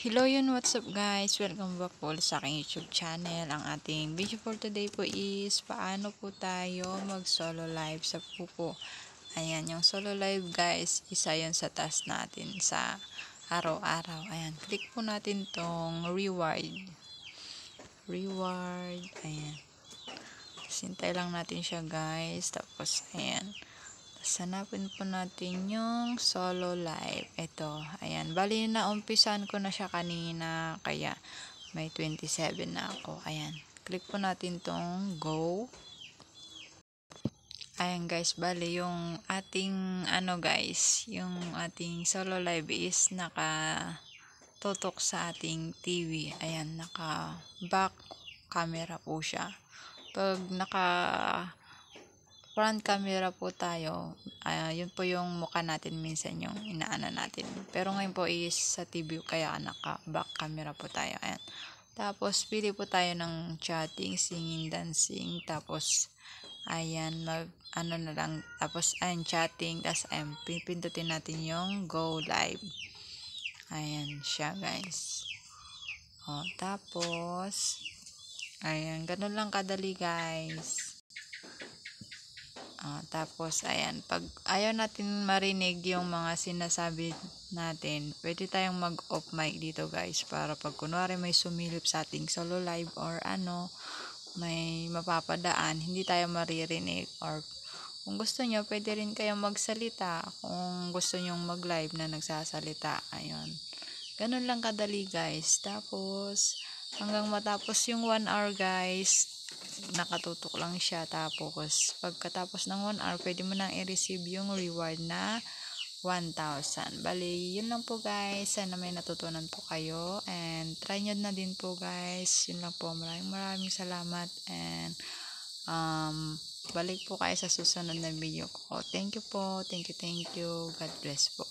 Hello yun, what's up guys? Welcome back po sa aking YouTube channel. Ang ating video for today po is paano po tayo mag solo live sa pupo. Ayan, yung solo live guys, isa yun sa task natin sa araw-araw. Ayan, click po natin tong reward. Ayan. Sintay lang natin siya guys. Tapos, ayan. Hanapin po natin yung solo live. Ito, ayan. Bali na umpisan ko na siya kanina, kaya may 27 na ako. Ayan. Click po natin tong go. Ayan guys, bali yung ating yung ating solo live is nakatutok sa ating TV. Ayan, naka back camera po siya. Pag naka front camera po tayo, yun po yung mukha natin minsan yung inaana natin. Pero ngayon po is sa TV kaya naka back camera po tayo. Ayan. Tapos pili po tayo ng chatting, singing, dancing. Tapos ayan, na lang. Tapos ayan, chatting. Tapos ayan, pipindutin natin yung go live. Ayan siya guys. Tapos ayan, ganun lang kadali guys. Tapos, ayan, pag ayaw natin marinig yung mga sinasabi natin, pwede tayong mag-off mic dito guys, para pag kunwari may sumilip sa ating solo live or may mapapadaan, hindi tayo maririnig. Or kung gusto nyo, pwede rin kayong magsalita kung gusto nyong mag-live na nagsasalita. Ayun. Ganun lang kadali guys. Tapos, hanggang matapos yung 1 hour guys, nakatutok lang siya. Tapos pagkatapos ng 1 hour, pwede mo nang i-receive yung reward na 1,000. Bali, yun lang po guys. Sana may natutunan po kayo, and try nyo na din po guys. Yun lang po. Maraming salamat, and balik po kayo sa susunod na video ko. Thank you po. Thank you. God bless po.